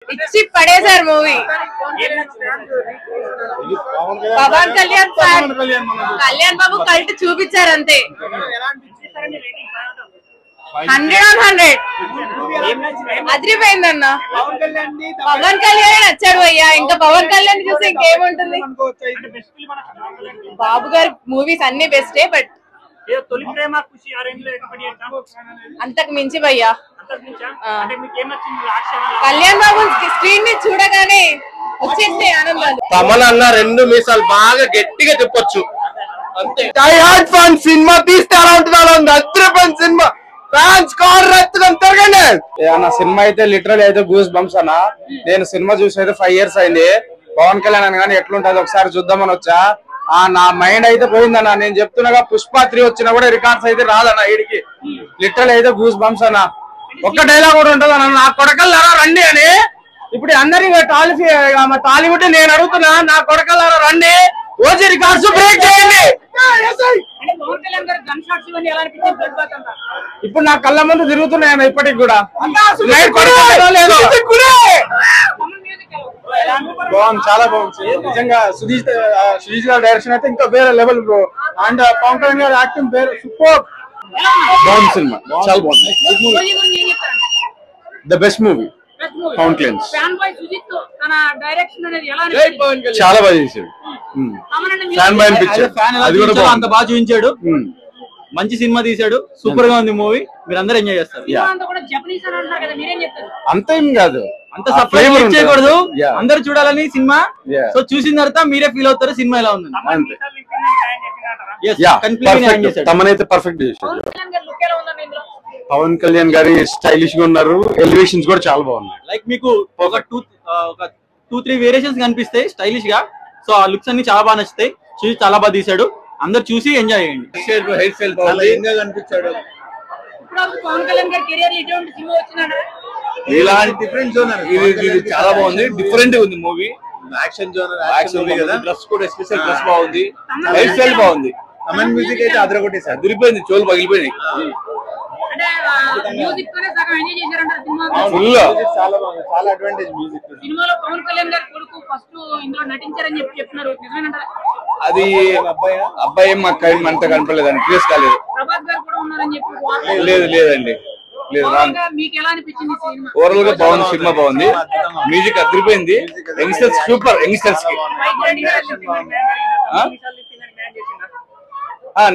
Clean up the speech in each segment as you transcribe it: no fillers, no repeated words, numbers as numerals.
ఇచ్చి పడేశారు movie. Pawan Kalyan Kalyan Babu cult చూపించారు అంతే. 100/100 అదిరిపోయిందన్న. పవన్ కళ్యాణ్ నచ్చాడు అయ్యా. ఇంకా పవన్ కళ్యాణ్ చూసి ఇంకేముంటుంది. బాబు గారి మూవీస్ అన్ని బెస్టే. బట్ అంతకు మించి భయ్యా. కళ్యాణ్ బాబు స్క్రీన్ ని చూడగానే వచ్చేస్తే ఆనందాలు. తమన్ అన్న రెండు మీసాలు బాగా గట్టిగా చెప్పొచ్చు అంతే. డై హార్డ్ ఫన్ సినిమా తీస్తే ఎలా ఉంటుంది అద్భుతమైన సినిమా. ఫ్యాన్స్ కార్ తిరగండి అన్న. సినిమా అయితే లిటరల్ అయితే గూస్ బంప్స్ అన్న. నేను సినిమా చూసి అయితే 5 years అయింది. పవన్ కళ్యాణ్ అని కానీ ఎట్లుంటది ఒకసారి చూద్దామని వచ్చా. నా మైండ్ అయితే పోయిందన్న. నేను చెప్తున్నాగా పుష్ప 3 వచ్చినా కూడా రికార్డ్స్ అయితే రాదన్న. వీడికి లిటరల్ అయితే గూస్ బంప్స్ అన్న. ఒక్క డైలాగ్ కూడా ఉంటది అన్న, నా కొడకల్లారా రండి అని. ఇప్పుడు అందరి టాలీవుడ్ నేను అడుగుతున్నా, నా కొడకల్లారా రండి, ఓజీ రికార్డ్స్ బ్రేక్ చేయండి. ఇప్పుడు నా కళ్ళ ముందు తిరుగుతున్నాయన్న ఇప్పటికి కూడా. బాగుంది, చాలా బాగుంది నిజంగా. సుధీష్ గారి డైరెక్షన్ అయితే ఇంకా వేరే level bro. And Pawan Kalyan గారి యాక్టింగ్ వేరే సూపర్. బాగుంది సినిమా, చాలా బాగుంది. The best movie Pawan Kalyan. చాలా బాగా చేశాడు. అంత బాగా చూపించాడు. మంచి సినిమా తీసాడు. సూపర్ గా ఉంది మూవీ. మీరు అందరూ ఎంజాయ్ చేస్తారు. అంతేం కాదు, అంత సర్ప్రైజ్ చేయకూడదు. అందరు చూడాలని సినిమా. సో చూసిన తర్వాత మీరే ఫీల్ అవుతారు సినిమా ఎలా ఉంది. తమనైతే పర్ఫెక్ట్ చేశాడు. పవన్ కళ్యాణ్ గారి స్టైలిష్ గా ఉన్నారు. ఎలివేషన్స్ కూడా చాలా బాగున్నాయి. లైక్ మీకు ఒక 2-3 వేరియేషన్స్ కనిపిస్తాయి స్టైలిష్ గా. సో ఆ లుక్స్ అన్ని చాలా బాగా నచ్చుతాయి. చూసి చాలా బాగా తీసాడు. అందరు చూసి ఎంజాయ్ చేయండి. ఇలాంటి డిఫరెంట్ జోనర్ ఇది చాలా బాగుంది. డిఫరెంట్ ఉంది మూవీ. యాక్షన్ జోనర్, యాక్షన్ కదా. డ్రెస్ కూడా స్పెషల్ డ్రెస్ బాగుంది. లైఫ్ స్టైల్ బాగుంది. కమన్ మ్యూజిక్ అయితే అదరగొట్టేసారు. అదిరిపోయింది, చెవులు పగిలిపోయినాయి. ఫుల్ చాలా బాగుంది. చాలా అడ్వాంటేజ్ మ్యూజిక్. అది అబ్బాయి మాకు అంత కనపడలేదండి. ప్లేస్ కాలేదు. లేదండి, లేదు. ఓవరాల్ గా బాగుంది, సినిమా బాగుంది. మ్యూజిక్ అదిరిపోయింది. Youngsters super. యంగ్స్టర్స్ కి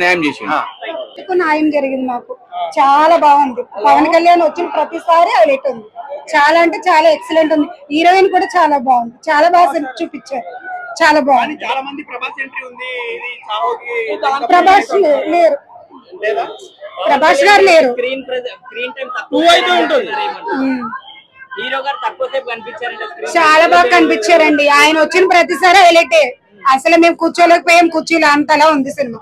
న్యాయం చేసి న్యాయం జరిగింది. మాకు చాలా బాగుంది. పవన్ కళ్యాణ్ వచ్చిన ప్రతిసారి హైలైట్ ఉంది. చాలా అంటే చాలా ఎక్సలెంట్ ఉంది. హీరోయిన్ కూడా చాలా బాగుంది. చాలా బాగా చూపించారు. చాలా బాగుంది. ప్రభాస్ లేరు. ప్రభాస్ గారు లేరు. చాలా బాగా కనిపించారండి. ఆయన వచ్చిన ప్రతిసారి హైలైట్. అసలు మేము కూర్చోలేకపోయాం. కుర్చీలు అంతలా ఉంది సినిమా.